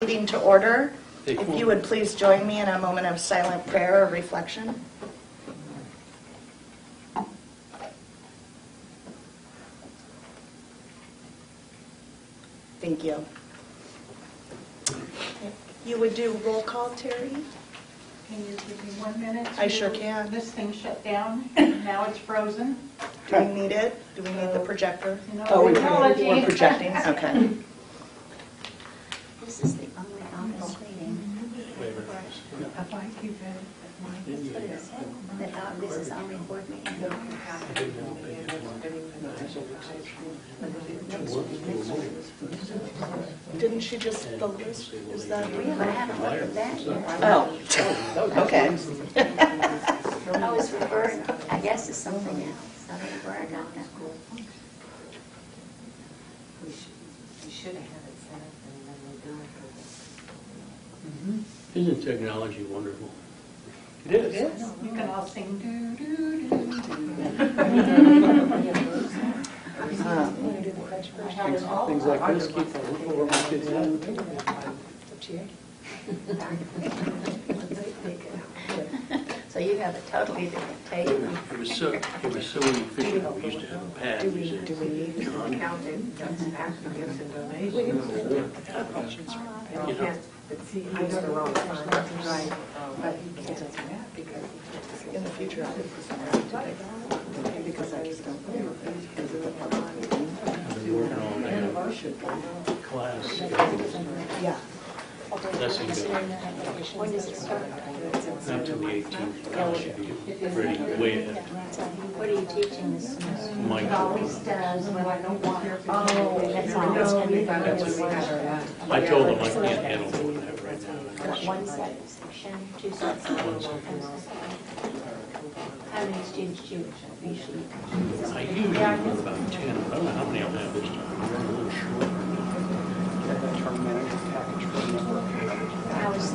Meeting to order. If you would please join me in a moment of silent prayer or reflection. Thank you. You would do roll call, Terry? Can you give me 1 minute? I sure can. This thing shut down. Now it's frozen. Do we need it? Do we need the projector? No, Oh, we're technology. projecting? Okay. This is the only office meeting. This is only board meeting. Didn't she just, the list, is that? I haven't looked at that yet. Oh, okay. I was referring, I guess, to something else. I don't know where I got that. We should have had it set up and then we're doing it. Isn't technology wonderful? It is. You can all sing do do do. Things like this keep the roof over my kids' head. So you have a totally different take. It was so efficient. We used to have a pad. Do we need John, Counted, that's after gifts and donations. you know, But see, I know the wrong time, right, but you can't do that because. in the future? I would prefer to because I just don't know. I've been working on a class. Yeah. That's even When does it start? not till the 18th. I should be ready, way ahead. What are you teaching this semester? Mike. It always does, but I don't want it. Oh, that's all. I told them I can't handle more than that right now. One section, two sections. How many students do you usually? I usually have about 10. I don't know how many I'll have this time. I'm running a little short. How is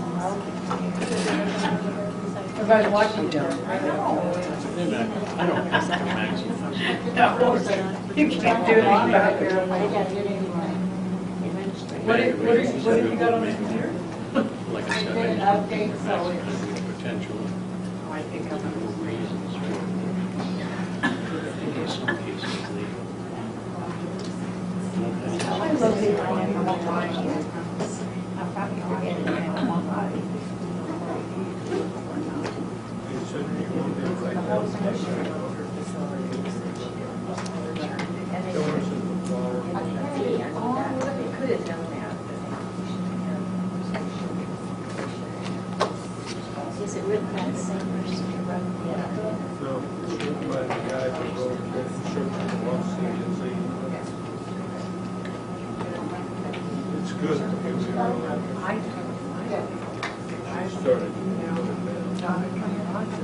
Everybody's watching. I don't have the magazine. You can't do it back here. What have you got on the computer? Like I I said, did an I update, so it's. have potential. I think I'm For reasons. In some cases, legal. I located my name on mine. I'll probably forget it in one body. could have done that. Is it written by the same person who wrote the other? No, written by the guy who wrote the Church of Lost Agency. It's good. I started.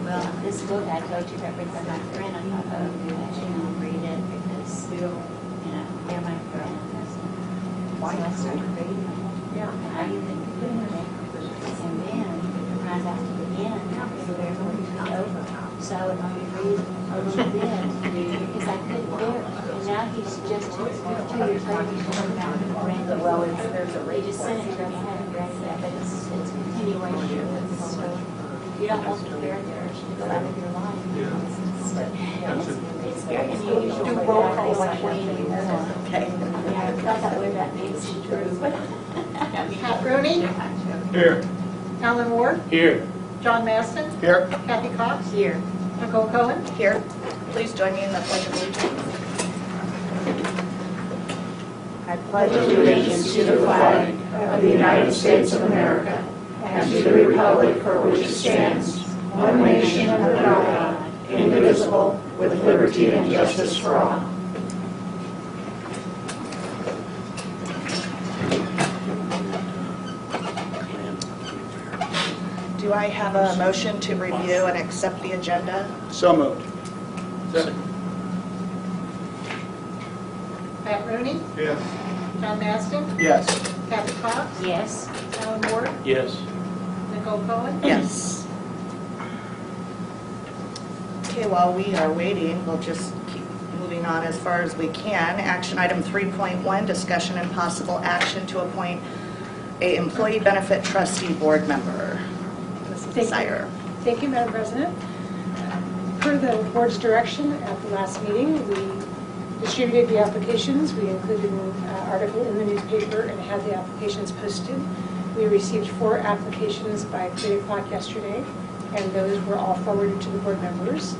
Well, this book, I told you that read by my friend, I thought, oh, I should read it because, you know, they're my friends. So I started reading it. Yeah. How do you think of it? And then, when I got to the end, it was over. So I would only read a little bit because I couldn't bear it. And now he's just 2 years later, he's talking about Brandon. Well, there's a they just sent it to me, I haven't read it yet, but it's a continuation of the story. You don't want the characters to go out of your life. It's very unusual. Do roll call Like like Wayne anymore. Okay. I mean, I thought that way about Nancy Drew. Pat Rooney, Here. Alan Ward, Here. John Maston, Here. Kathy Cox, Here. Nicole Cohen. Here. Please join me in the Pledge of Allegiance. I pledge allegiance to the flag of the United States of America and to the republic for which it stands, one nation under God, indivisible, with liberty and justice for all. Do I have a motion to review and accept the agenda? So moved. Pat Rooney, Yes. John Maston, Yes. Kathy Cox, Yes. Alan Ward, Yes. Nicole Cohen. Yes. Okay, while we are waiting, we'll just keep moving on as far as we can. Action item 3.1, discussion and possible action to appoint a employee benefit trustee board member. Mrs. Thank you. Sire. Thank you, Madam President. Per the board's direction at the last meeting, we distributed the applications. We included an article in the newspaper and had the applications posted. We received 4 applications by 3 o'clock yesterday, and those were all forwarded to the board members.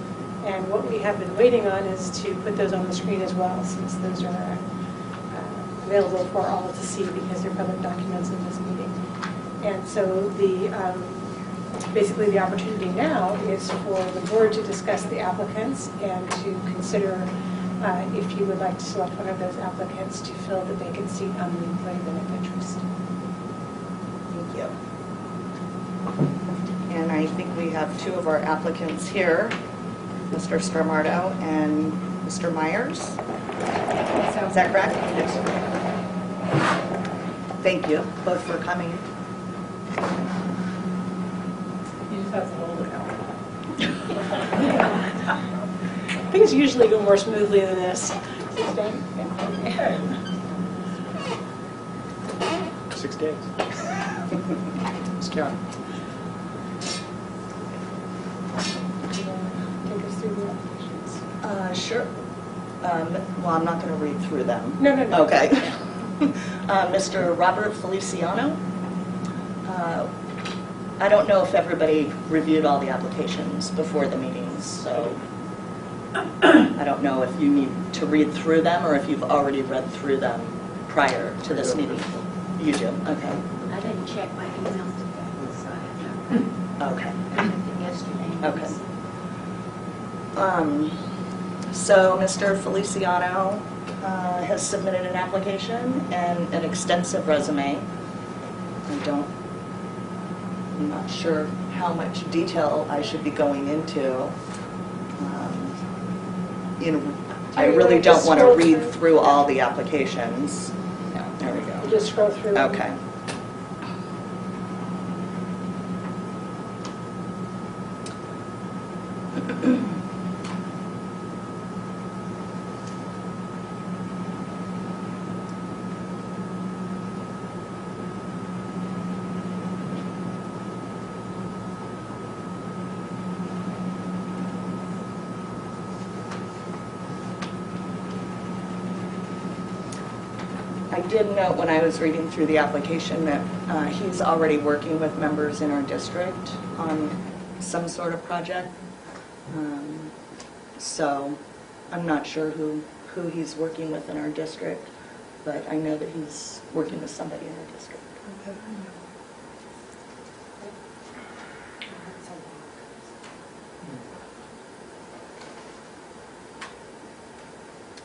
And what we have been waiting on is to put those on the screen as well, since those are available for all to see because they're public documents in this meeting. And so basically the opportunity now is for the board to discuss the applicants and to consider if you would like to select one of those applicants to fill the vacant seat on the employee benefit trust. Thank you. And I think we have 2 of our applicants here, Mr. Stramardo and Mr. Myers. Is that correct? Yes. Thank you both for coming. You just have to hold it out. Things usually go more smoothly than this. 6 days. Let's count. Take us through the applications. Sure. Well, I'm not going to read through them. No. Okay. Mr. Robert Feliciano. I don't know if everybody reviewed all the applications before the meetings, so I don't know if you need to read through them or if you've already read through them prior to this meeting. You do? Okay. I didn't check my email today, so I have not. Okay. I looked at yesterday. Okay. So Mr. Feliciano has submitted an application and an extensive resume. I'm not sure how much detail I should be going into. I really don't want to read through all the applications. There we go. You just scroll through. Okay. I did note when I was reading through the application that he's already working with members in our district on some sort of project. So I'm not sure who he's working with in our district, but I know that he's working with somebody in our district. Okay.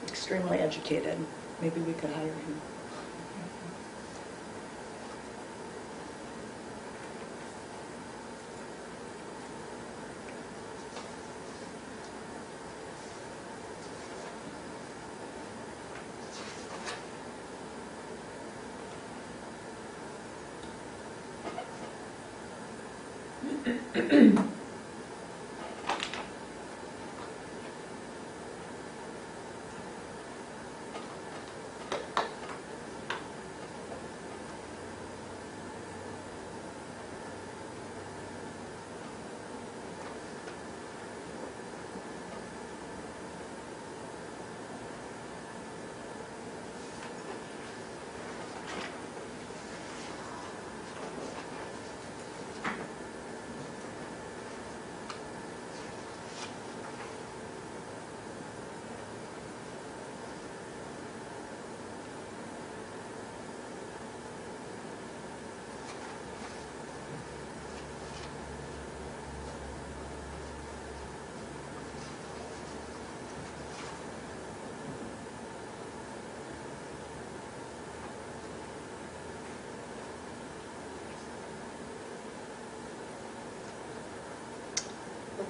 Extremely educated. Maybe we could hire him.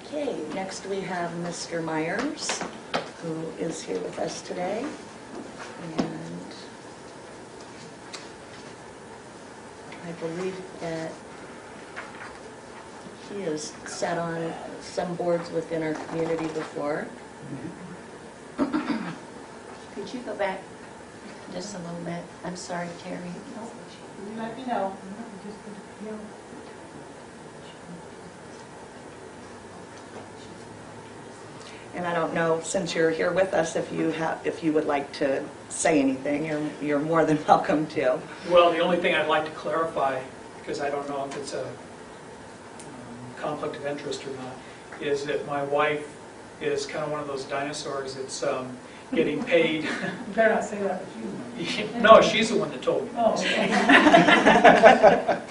Okay, next we have Mr. Myers, who is here with us today. And I believe that he has sat on some boards within our community before. Could you go back just a little bit. I'm sorry, Terry. You let me know. And I don't know, since you're here with us, if you would like to say anything, you're more than welcome to. Well, the only thing I'd like to clarify, because I don't know if it's a conflict of interest or not, is that my wife is kind of one of those dinosaurs that's getting paid. You better not say that, but you. No, she's the one that told me. Oh, okay.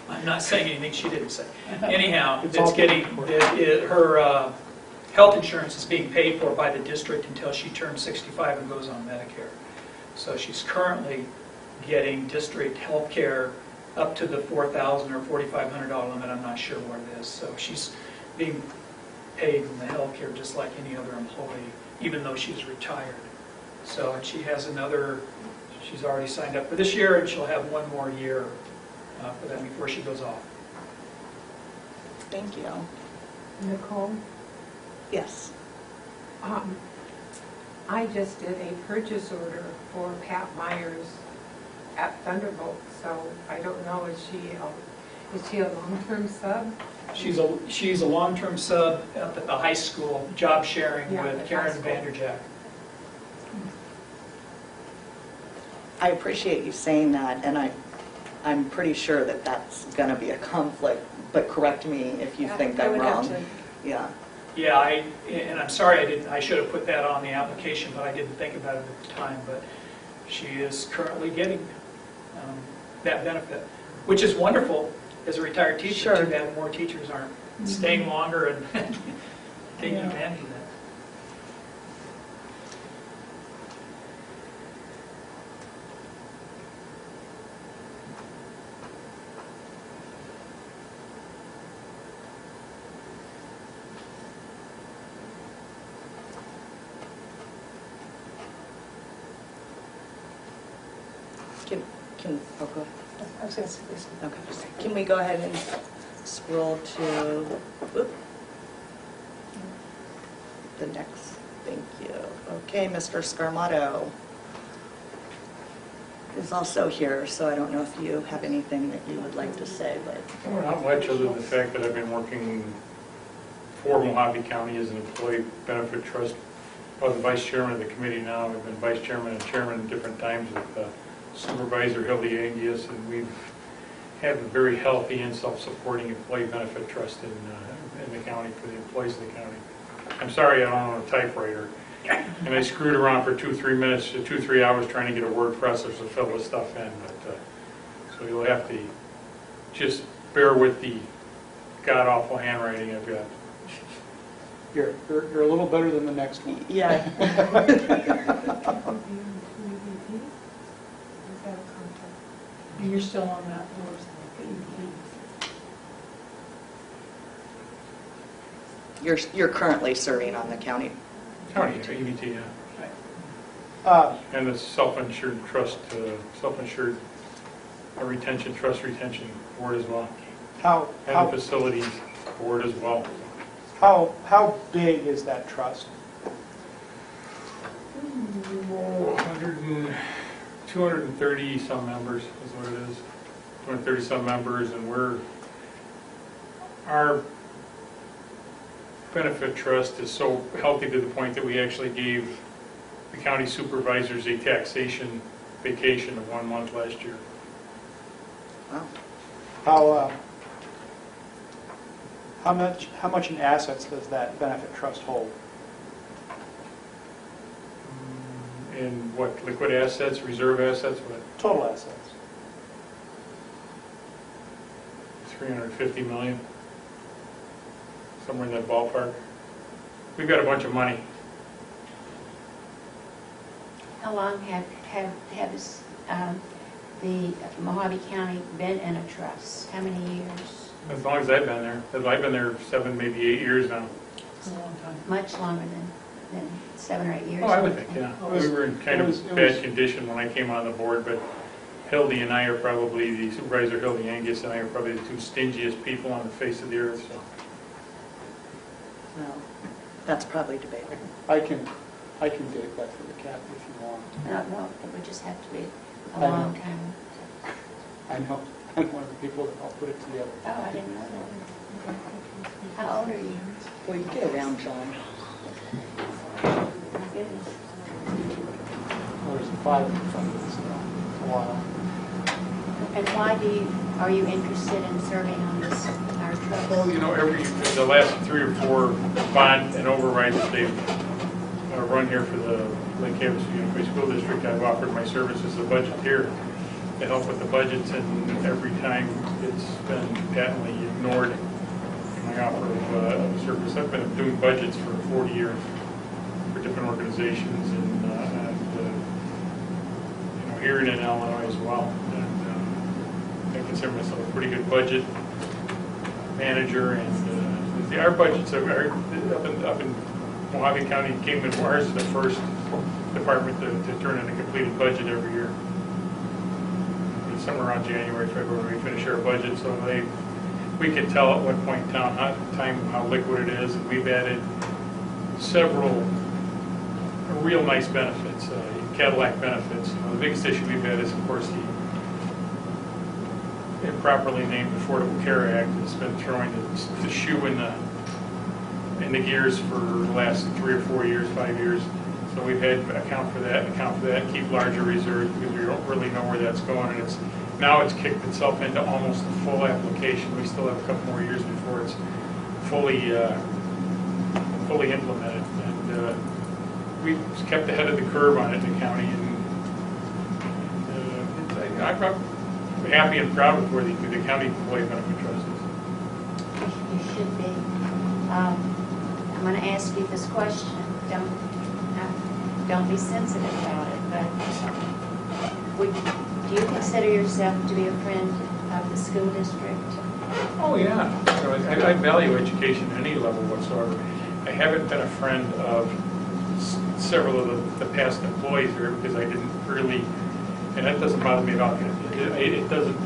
I'm not saying anything she didn't say. Anyhow, it's getting, her health insurance is being paid for by the district until she turns 65 and goes on Medicare. So she's currently getting district health care up to the $4,000 or $4,500 limit. I'm not sure what it is. So she's being paid in the health care just like any other employee, even though she's retired. So, and she has another, she's already signed up for this year, and she'll have one more year for that before she goes off. Thank you. Nicole, Yes. I just did a purchase order for Pat Myers at Thunderbolt, so I don't know, is she a long-term sub? She's a long-term sub at the high school, job sharing Yeah, with at Karen high school. Vanderjack. I appreciate you saying that, and I'm pretty sure that that's going to be a conflict, but correct me if you think I I'm would have wrong. to. Yeah. Yeah, and I'm sorry I should have put that on the application, but I didn't think about it at the time, but she is currently getting that benefit, which is wonderful as a retired teacher. Sure. Too bad more teachers aren't staying longer and taking advantage of that. Oh, go ahead. I was going to say this. Okay. Can we go ahead and scroll to the next? Thank you. Okay, Mr. Scarmato is also here, so I don't know if you have anything that you would like to say, but Well, not much other than the fact that I've been working for Mojave County as an employee benefit trust. I was vice chairman of the committee now. I've been vice chairman and chairman at different times with Supervisor Hildy Angius, and we've had a very healthy and self-supporting employee benefit trust in the county for the employees of the county. I'm sorry I don't own a typewriter. And I screwed around for 2-3 hours trying to get a word processor to fill this stuff in. But so you'll have to just bear with the god-awful handwriting I've got. You're a little better than the next one. yeah. You're still on that board. You're currently serving on the county. County, EBT, yeah. And the self-insured trust, self-insured retention, trust retention board as well. And the facilities board as well. How big is that trust? 230 some members is what it is. 230 some members, and our benefit trust is so healthy to the point that we actually gave the county supervisors a taxation vacation of 1 month last year. Wow. How much in assets does that benefit trust hold? In what, liquid assets, reserve assets, what, Total assets. 350 million? Somewhere in that ballpark. We've got a bunch of money. How long has the Mojave County been in a trust? How many years? As long as I've been there. I've been there 7, maybe 8 years now. It's a long time. Much longer than 7 or 8 years? Oh, I would think, yeah. It was- We were in kind it was- of bad condition when I came on the board, but Hildy and I are probably, the supervisor Hildy Angus and I are probably the two stingiest people on the face of the earth, so. Well, that's probably debatable. I can date that for the cap if you want. No, it would just have to be a long time. I know, I'm one of the people that helped put it together. Oh, I didn't know that. How old are you? Well, you get around, John. My goodness. Well, there's 5 in front of us, so a while. And why are you interested in serving on this, our trust? Well, you know, the last 3 or 4 bond and overrides that they've run here for the Lake Havasu Unified School District, I've offered my services as a budgeteer to help with the budgets, and every time it's been patently ignored. My offer of service. I've been doing budgets for 40 years for different organizations, and you know, here and in Illinois as well. And I consider myself a pretty good budget manager, and our budgets are up in Mojave County. Ours is the first department to turn in a completed budget every year. It's somewhere around January, February, we finish our budget, so we can tell at what point in time how liquid it is, and we've added several real nice benefits, Cadillac benefits. You know, the biggest issue we've had is, of course, the improperly named Affordable Care Act has been throwing the shoe in the gears for the last 3 or 4 years, 5 years. So we've had to account for that, keep larger reserves, because we don't really know where that's going, and now it's kicked itself into almost a full application. We still have a couple more years before it's fully implemented, and we've kept ahead of the curve on it in the county, and I'm happy and proud with where the county employee benefit trust is. You should be. I'm going to ask you this question. Don't be sensitive about it, but do you consider yourself to be a friend of the school district? Oh, yeah. I value education at any level whatsoever. I haven't been a friend of several of the past employees here because I didn't really, and that doesn't bother me at all. It doesn't.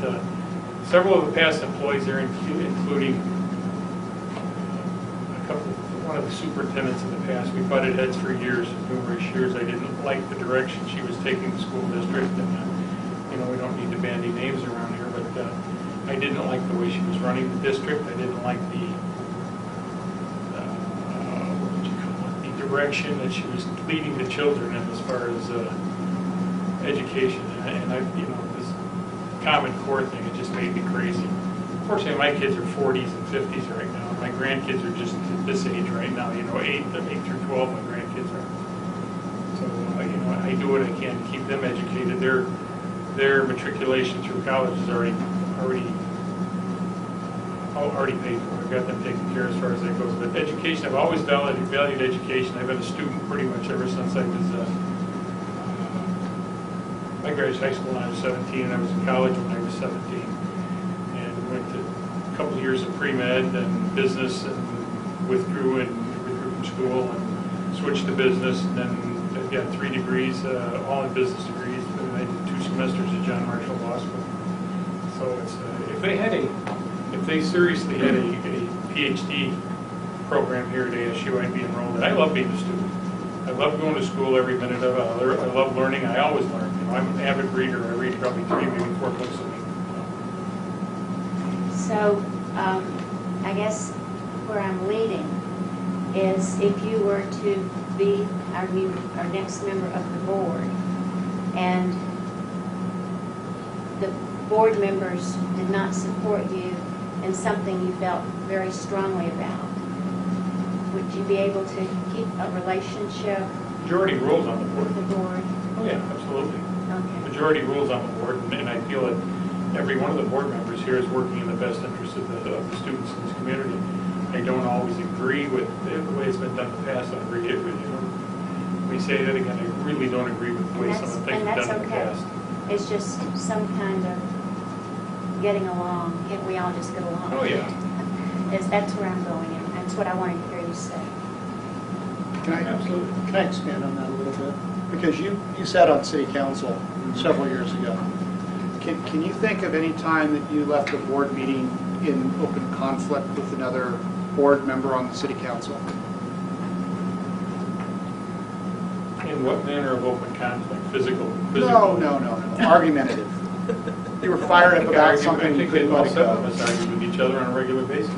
Several of the past employees there, including one of the superintendents in the past, we butted heads for numerous years. I didn't like the direction she was taking the school district, and you know, we don't need to bandy names around here, but I didn't like the way she was running the district. I didn't like the direction that she was leading the children in as far as education, and you know, this Common Core thing, it just made me crazy. Fortunately, my kids are 40s and 50s right now. My grandkids are just at this age right now. You know, 8 through 12, my grandkids are. So you know, I do what I can to keep them educated. Their matriculation through college is already paid for. I've got them taken care of as far as that goes. But education, I've always valued education. I've been a student pretty much ever since I was. I graduated high school when I was 17, and I was in college when I was 17. Went to a couple of years of pre-med and business, and withdrew from school and switched to business, and then I've got 3 degrees, all in business degrees, and I did 2 semesters at John Marshall Law School. So it's if they seriously had a PhD program here at ASU, I'd be enrolled in. I love being a student. I love going to school every minute of it. I love learning. I always learn. You know, I'm an avid reader. I read probably 3, maybe 4 books a week. So, I guess where I'm leading is if you were to be our next member of the board, and the board members did not support you in something you felt very strongly about, would you be able to keep a relationship Majority rules on the board. with the board? Oh, yeah, absolutely. Okay. Majority rules on the board, and I feel that every one of the board members here is working in the best interest of the students in this community. I don't always agree with the way it's been done in the past. I agree with, you know, let me say that again, I really don't agree with the way some of the things have been done in the past. It's just some kind of getting along. Can't we all just get along? Oh, yeah. That's where I'm going, and that's what I wanted to hear you say. Can I expand on that a little bit? Because you sat on city council several years ago. Can you think of any time that you left a board meeting in open conflict with another board member on the city council? In what manner of open conflict? Physical? No. Argumentative. You were fired up about something, I you think couldn't all let it seven of go. us argue with each other on a regular basis.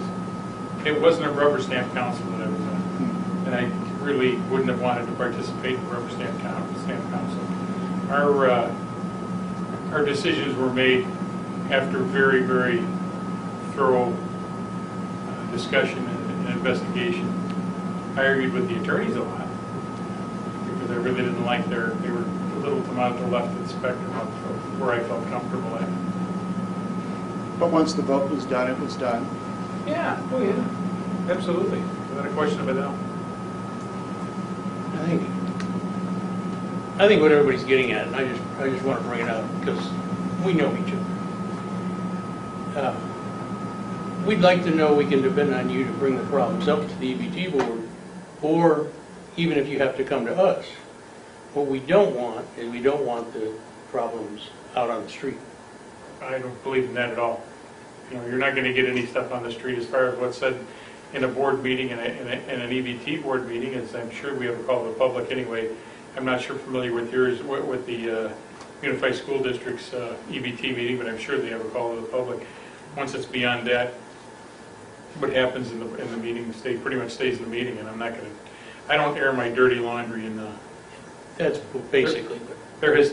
It wasn't a rubber stamp council that I was on, and I really wouldn't have wanted to participate in rubber stamp council. Our decisions were made after very, very thorough discussion and investigation. I argued with the attorneys a lot because I really didn't like they were a little to the left of the spectrum of where I felt comfortable at. But once the vote was done, it was done. Yeah, oh yeah, absolutely, without a question of a doubt. I think what everybody's getting at, and I just want to bring it up because we know each other. We'd like to know we can depend on you to bring the problems up to the EBT board, or even if you have to come to us. What we don't want is we don't want the problems out on the street. I don't believe in that at all. You know, you're not going to get any stuff on the street as far as what's said in a board meeting and an EBT board meeting, as I'm sure we have a call to the public anyway. I'm not sure familiar with yours, with the Unified School District's EBT meeting, but I'm sure they have a call to the public. Once it's beyond that, what happens in the meeting pretty much stays in the meeting, and I don't air my dirty laundry in the. That's basically. There has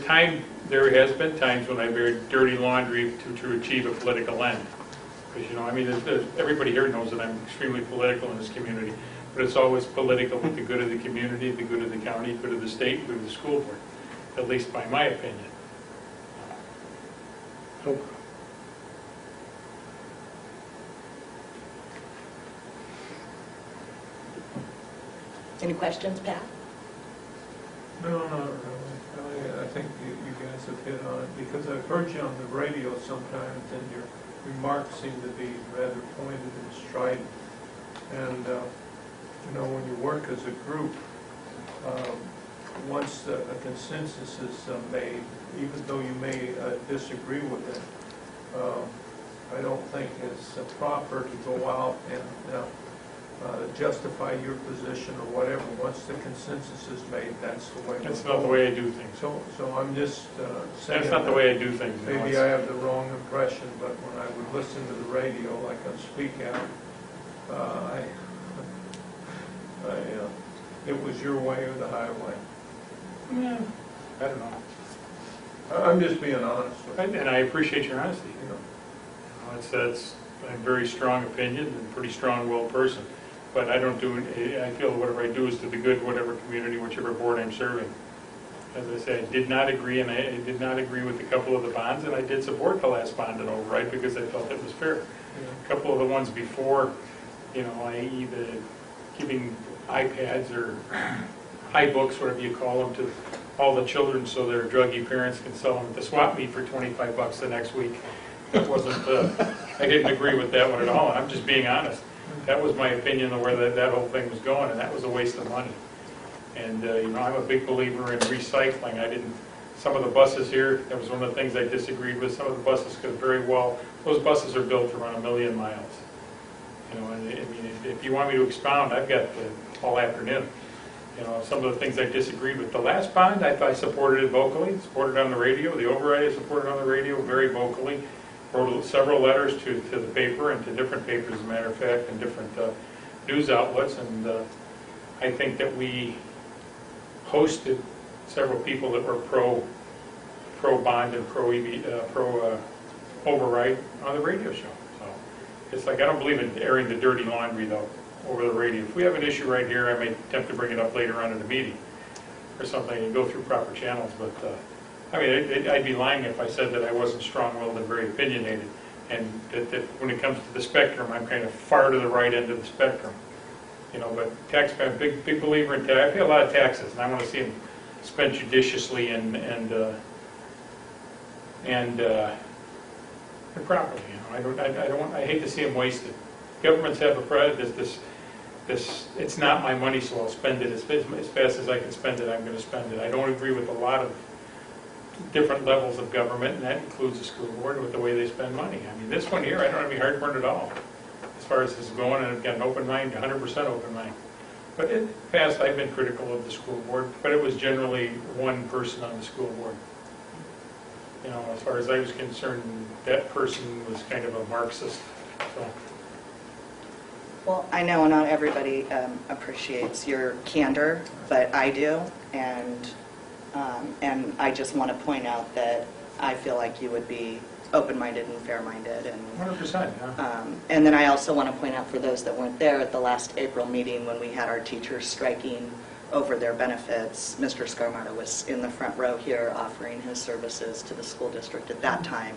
been times when I've aired dirty laundry to achieve a political end. Because, you know, I mean, everybody here knows that I'm extremely political in this community, but it's always political with the good of the community, the good of the county, the good of the state, the good of the school board, at least by my opinion. Okay. Any questions, Pat? No, not really. I think you guys have hit on it, because I've heard you on the radio sometimes, and your remarks seem to be rather pointed and strident. And, you know, when you work as a group, once a consensus is made, even though you may disagree with it, I don't think it's proper to go out and justify your position or whatever. Once the consensus is made, that's the way. That's not the way I do things. So I'm just saying. That's not the way I do things. Maybe I have the wrong impression, but when I would listen to the radio, like on Speak Out, it was your way or the highway. Yeah, I don't know. I'm just being honest with you. And I appreciate your honesty. You know, it's a very strong opinion and pretty strong-willed person. But I don't do, I feel whatever I do is to the good, whatever community, whichever board I'm serving. As I say, I did not agree, and I did not agree with a couple of the bonds, and I did support the last bond and override because I felt it was fair. A couple of the ones before, you know, i.e. the giving iPads or iBooks, whatever you call them, to all the children so their druggy parents can sell them at the swap meet for $25 the next week. That wasn't, I didn't agree with that one at all. I'm just being honest. That was my opinion of where that whole thing was going, and that was a waste of money. And, you know, I'm a big believer in recycling. Some of the buses here, that was one of the things I disagreed with. Some of the buses could very well, those buses are built to run 1,000,000 miles. You know, and I mean, if you want me to expound, I've got all afternoon. You know, some of the things I disagreed with. The last bond, I supported it vocally, supported it on the radio. The override I supported on the radio very vocally. Wrote several letters to the paper and to different papers, as a matter of fact, and different news outlets. And I think that we hosted several people that were pro bond and pro override on the radio show. So it's like, I don't believe in airing the dirty laundry though over the radio. If we have an issue right here, I may attempt to bring it up later on in the meeting or something and go through proper channels. But I mean, I'd be lying if I said that I wasn't strong-willed and very opinionated, and that when it comes to the spectrum, I'm kind of far to the right end of the spectrum. You know, but taxpayer, big believer in tax. I pay a lot of taxes, and I want to see them spent judiciously and properly. You know, I hate to see them wasted. Governments have it's not my money, so I'll spend it as fast as I can spend it. I'm going to spend it. I don't agree with a lot of different levels of government, and that includes the school board with the way they spend money. I mean, this one here, I don't have any heartburn at all as far as this is going, and I've got an open mind, 100% open mind. But in the past, I've been critical of the school board, but it was generally one person on the school board. You know, as far as I was concerned, that person was kind of a Marxist, so. Well, I know not everybody appreciates your candor, but I do, and I just want to point out that I feel like you would be open-minded and fair-minded, and 100%, yeah. and then I also want to point out for those that weren't there at the last April meeting when we had our teachers striking over their benefits, Mr. Scarmata was in the front row here offering his services to the school district at that time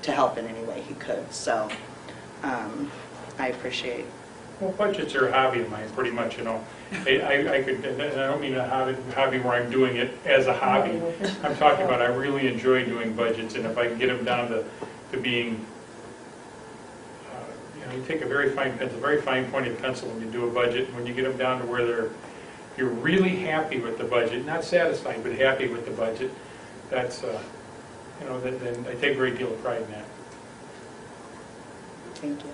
to help in any way he could. So I appreciate. Well, budgets are a hobby of mine, pretty much, you know. I could, and I don't mean a hobby where I'm doing it as a hobby. I'm talking about I really enjoy doing budgets, and if I can get them down to being, you know, you take a very fine pencil, very fine pointed pencil when you do a budget, and when you get them down to where you're really happy with the budget, not satisfied, but happy with the budget, that's, you know, then I take a great deal of pride in that. Thank you.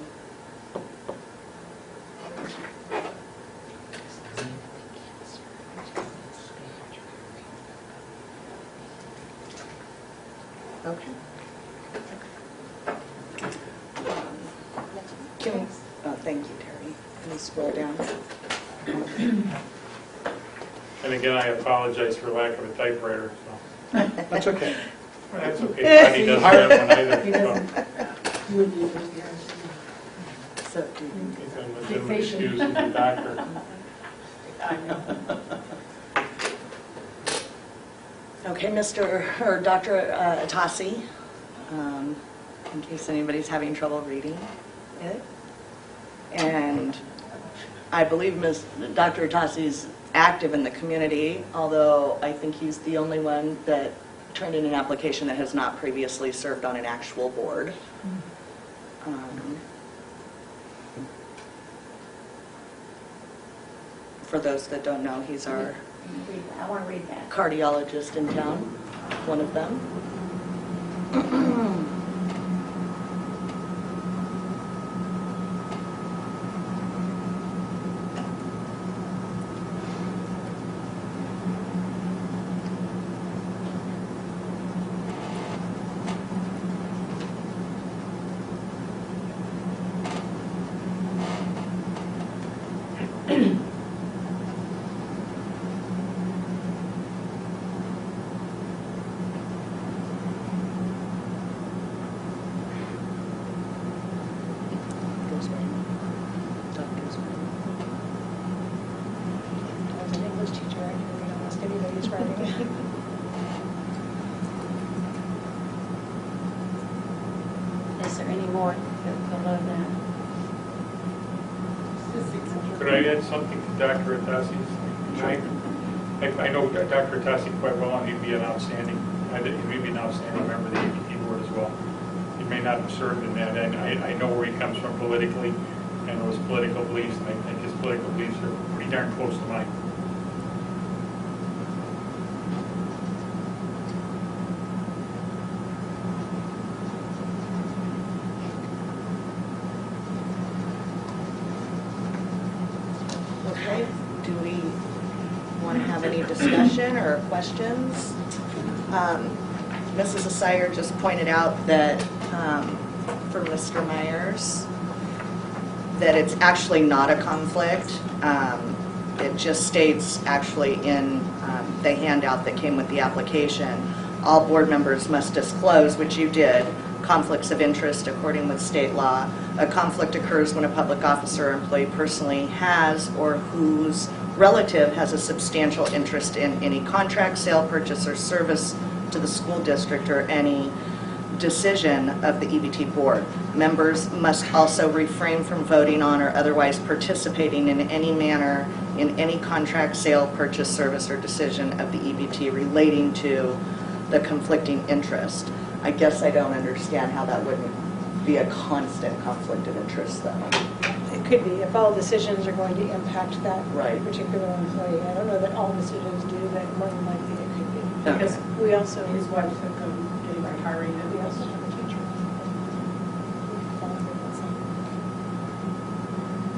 Okay. Can we, thank you, Terry. Can we scroll down? And again, I apologize for lack of a typewriter, so. That's okay. That's okay. Patty doesn't have one either, so. So, do you- He's on legitimate excuse as a doctor. Okay, Dr. Atasi, in case anybody's having trouble reading it. And I believe Dr. Atasi's active in the community, although I think he's the only one that turned in an application that has not previously served on an actual board. For those that don't know, he's our I want to read that. cardiologist in town, one of them. I was an English teacher, I can read almost anybody's writing. Is there any more below that? Could I add something to Dr. Atasi's? I know Dr. Atasi quite well, and he'd be an outstanding member of the APT board as well. He may not have served in that, and I know where he comes from politically, and his political beliefs, and I think his political beliefs are pretty darn close to mine. Okay, do we want to have any discussion or questions? Mrs. Asire just pointed out that for Mr. Myers, that it's actually not a conflict. It just states actually in the handout that came with the application, all board members must disclose, which you did, conflicts of interest according with state law. A conflict occurs when a public officer or employee personally has or whose relative has a substantial interest in any contract, sale, purchase, or service to the school district or any decision of the EBT board. Members must also refrain from voting on or otherwise participating in any manner in any contract, sale, purchase, service, or decision of the EBT relating to the conflicting interest. I guess I don't understand how that wouldn't be a constant conflict of interest, though. It could be, if all decisions are going to impact that Right. particular employee. I don't know that all decisions do, but more than likely it could be. Okay. Because we also, His wife took him by hiring we him. also have a teacher.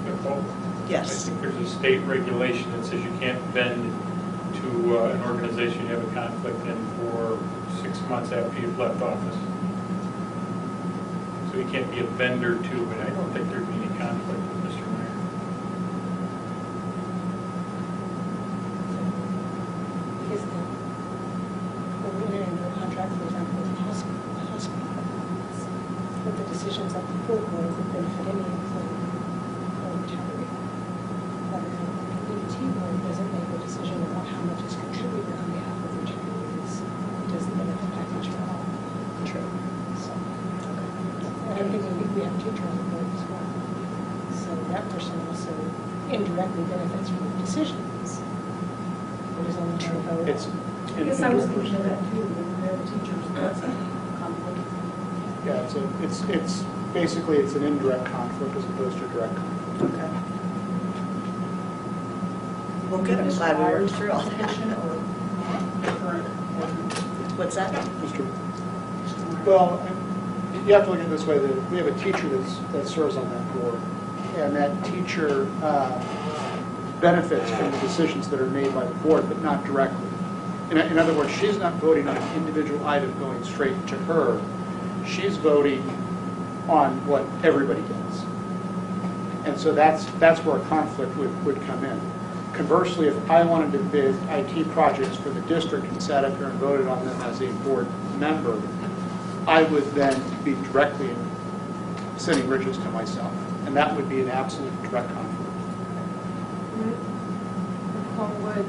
Nicole? I Yes. think there's a state regulation that says you can't vend to an organization you have a conflict in for 6 months after you've left office. So you can't be a vendor to, but I don't think there'd be any conflict with Mr. Meyer. Because when we enter into a contract, for example, with a hospital, with the decisions of the full board that benefit any employee or retiree. But the EBT board doesn't make a decision about how much is contributed on behalf of retirees. It does the benefit package for all. True. So, and I'm thinking we have a teacher on the board as well. So that person also indirectly benefits from the decisions. It is only true vote. It's, I guess I was thinking of that too, when they're the teachers, that's a conflict. yeah, it's basically, it's an indirect conflict as opposed to a direct conflict. Okay. Well, good, I'm glad we worked through all that. What's that? Well, you have to look at it this way, that we have a teacher that serves on that board, and that teacher benefits from the decisions that are made by the board, but not directly. In other words, she's not voting on an individual item going straight to her. She's voting on what everybody does. And so that's where a conflict would come in. Conversely, if I wanted to bid IT projects for the district and sat up here and voted on them as a board member, I would then be directly sending riches to myself. And that would be an absolute direct conflict. Nicole Wood,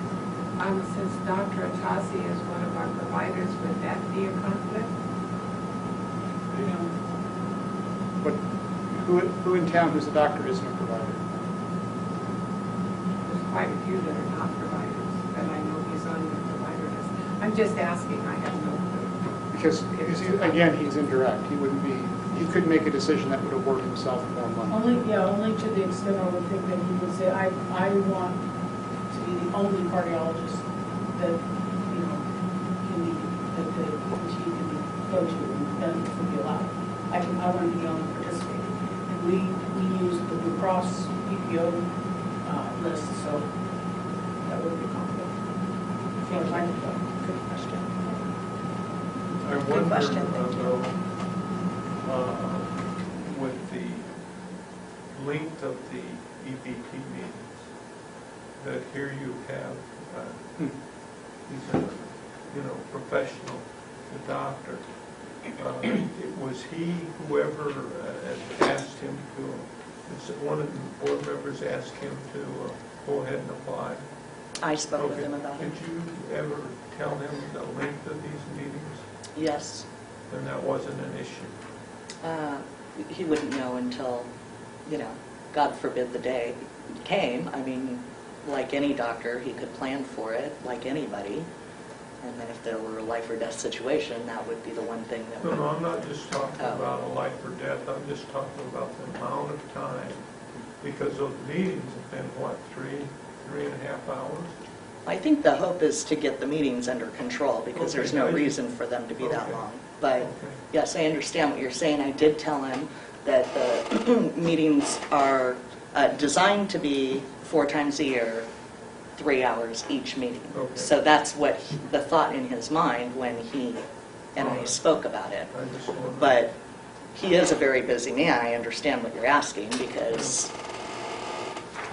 since Dr. Atasi is one of our providers, would that be a conflict? But who in town who's a doctor isn't a provider? There's quite a few that are not providers, but I know he's on your provider list. I'm just asking, I have no clue. Because again, he's indirect. He wouldn't be, he couldn't make a decision that would award himself more money. Only to the extent I would think that he would say, I want to be the only cardiologist that, can be, that the EMT can go to and benefits would be allowed. I want to be the only participating. And we use the Blue Cross PPO list, so that would be a conflict. As far as I can go. Good question. I Good wonder, question, thank you. though, with the length of the EBT meetings, that here you have, he's a, professional, the doctor. Was he, whoever asked him to, one of the board members asked him to go ahead and apply? I spoke with Okay. him about it. Did you ever tell him the length of these meetings? Yes. Then that wasn't an issue. He wouldn't know until, God forbid the day came. I mean, like any doctor, he could plan for it, like anybody. And then if there were a life or death situation, that would be the one thing that would... No, I'm not just talking Oh. about a life or death, I'm just talking about the amount of time, because those meetings have been, what, three and a half hours? I think the hope is to get the meetings under control, because Okay, there's no I- reason for them to be that Okay. long. But Okay. yes, I understand what you're saying. I did tell him that the meetings are designed to be 4 times a year, 3 hours each meeting. Okay. So that's what the thought in his mind when he and I Alright. spoke about it. I just wanted- But he is a very busy man. I understand what you're asking, because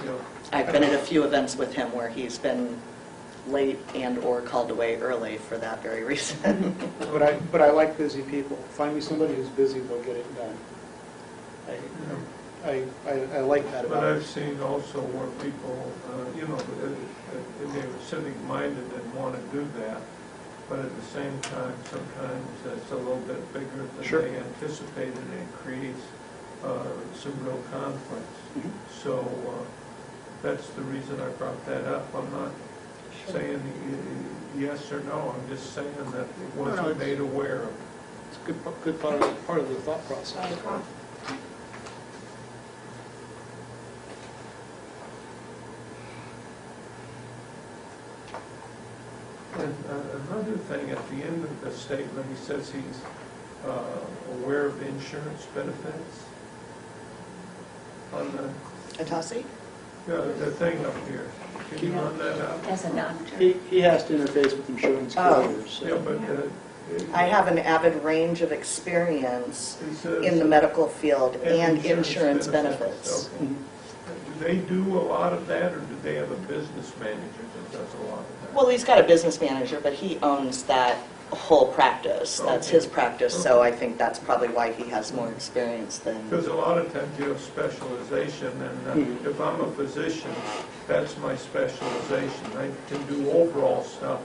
Yeah. I've been at a few events with him where he's been late and or called away early for that very reason. But I like busy people. Find me somebody who's busy, they'll get it done. I like that But about I've it. seen also where people, they're civic-minded and want to do that, but at the same time, sometimes it's a little bit bigger than Sure. they anticipated, and it creates some real conflicts. Mhm. So that's the reason I brought that up. I'm not saying yes or no, I'm just saying that it No, wasn't it's- made aware of. It's a good part of the thought process. And another thing, at the end of the statement, he says he's aware of insurance benefits on the, Atasi? The thing up here, can you run that up? As a doctor. He has to interface with insurance carriers, so. Yeah, but. I have an avid range of experience it says, in the medical field and insurance insurance benefits. Okay. Mhm. Do they do a lot of that, or do they have a business manager that does a lot of that? Well, he's got a business manager, but he owns that whole practice. That's his practice, so I think that's probably why he has more experience than... Because a lot of times you have specialization, and if I'm a physician, that's my specialization. I can do overall stuff,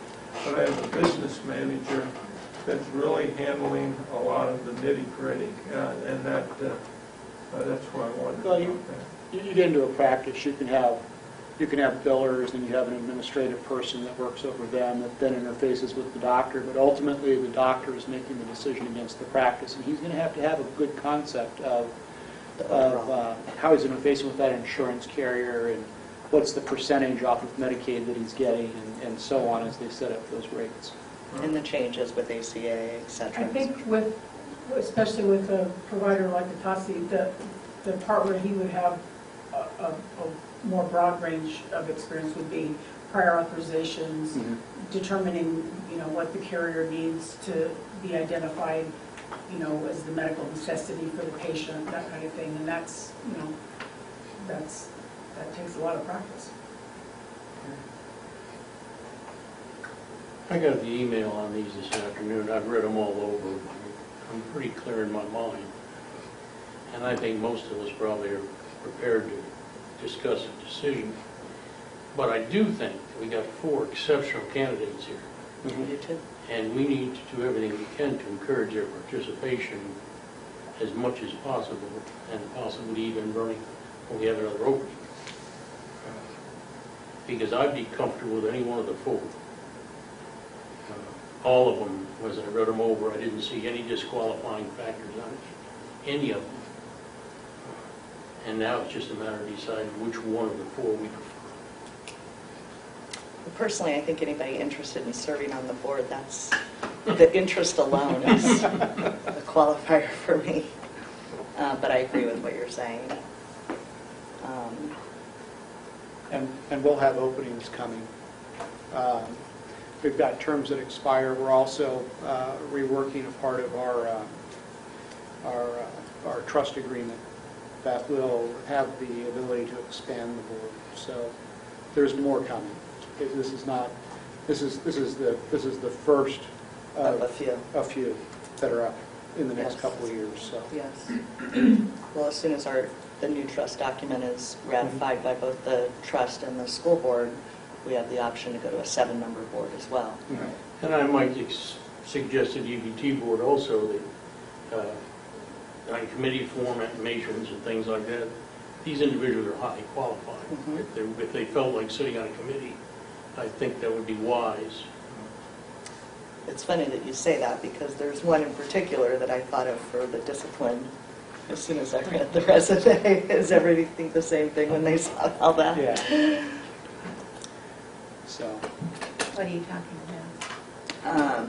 but I have a business manager that's really handling a lot of the nitty-gritty, and that's why I wanted to Well, know that. You get into a practice, you can have billers, and you have an administrative person that works over them that then interfaces with the doctor, but ultimately the doctor is making the decision against the practice, and he's going to have a good concept of how he's interfacing with that insurance carrier and what's the percentage off of Medicaid that he's getting and so on as they set up those rates. And the changes with ACA, et cetera. I think especially with a provider like Atasi, the part where he would have a more broad range of experience would be prior authorizations, Mhm. determining, what the carrier needs to be identified, as the medical necessity for the patient, that kind of thing. And that's, that takes a lot of practice. I got the email on these this afternoon. I've read them all over. I'm pretty clear in my mind. And I think most of us probably are prepared to discuss a decision. But I do think we got 4 exceptional candidates here. You too. And we need to do everything we can to encourage their participation as much as possible, and possibly even running when we have another opening. Because I'd be comfortable with any one of the 4. All of them, as I read them over, I didn't see any disqualifying factors on any of them. And now it's just a matter of deciding which one of the 4 we prefer. Personally, I think anybody interested in serving on the board, that's, the interest alone is a qualifier for me. But I agree with what you're saying. And we'll have openings coming. We've got terms that expire. We're also reworking a part of our trust agreement that will have the ability to expand the board. So there's more coming. This is the first Of a few. that are up in the next Yes. couple of years. So Yes. Well, as soon as the new trust document is ratified by both the trust and the school board, we have the option to go to a 7-member board as well. And I might suggest to the EBT board also that on committee formations and things like that, these individuals are highly qualified. Mhm. If they felt like sitting on a committee, I think that would be wise. It's funny that you say that, because there's one in particular that I thought of for the discipline. As soon as I read the resume, is everybody think the same thing when they saw all that? yeah. So What are you talking about?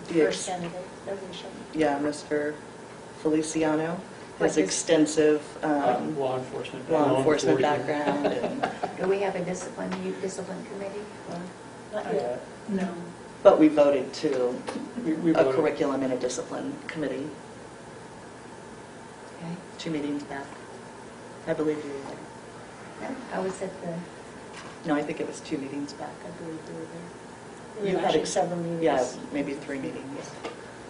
The First candidate, resolution. Yeah, Mr. Feliciano, What his is- extensive Law enforcement. law enforcement background. And, Do we have a discipline committee? Or not yet? No. but we voted to we a voted. curriculum and a discipline committee Okay. 2 meetings back. I believe you were there. No, I was at the, No, I think it was 2 meetings back. I believe we were there. You We were had actually ex- several meetings. Yeah, maybe 3 meetings.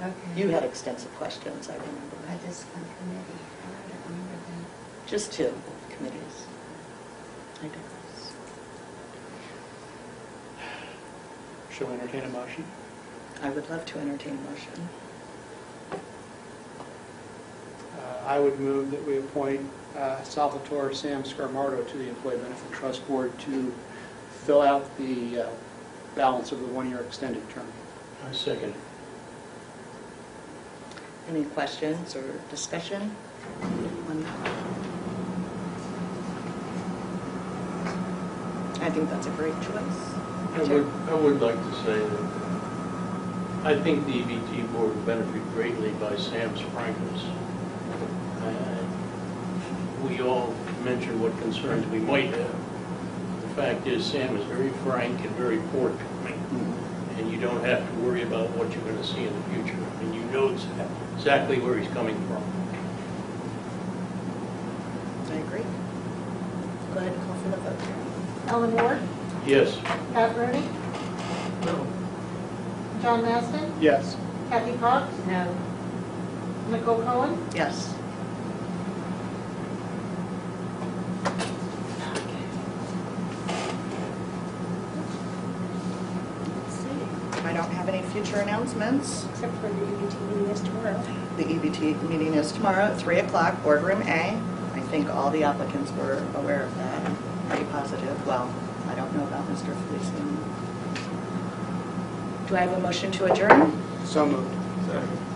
Okay. You had extensive questions, I A remember. discipline committee. I don't remember that. Just 2 committees. I guess. shall we entertain a motion? I would love to entertain a motion. I would move that we appoint Salvatore Sam Scarmardo to the Employee Benefit Trust Board to fill out the balance of the 1-year extended term. I second. Any questions or discussion? I think that's a great choice. I would like to say that I think the EBT board would benefit greatly by Sam's frankness. We all mentioned what concerns we might have. The fact is, Sam is very frank and very forthcoming, and you don't have to worry about what you're going to see in the future. I mean, you know exactly where he's coming from. I agree. Go ahead and call for the vote. Ellen Ward, Yes. Pat Rooney, No. John Maston, Yes. Kathy Cox, No. Nicole Cohen. Yes. Let's see. I don't have any future announcements. Except for the EBT meeting is tomorrow. The EBT meeting is tomorrow at 3 o'clock, boardroom A. I think all the applicants were aware of that. I'm pretty positive. Well, I don't know about Mr. Felician. Do I have a motion to adjourn? So moved. Second.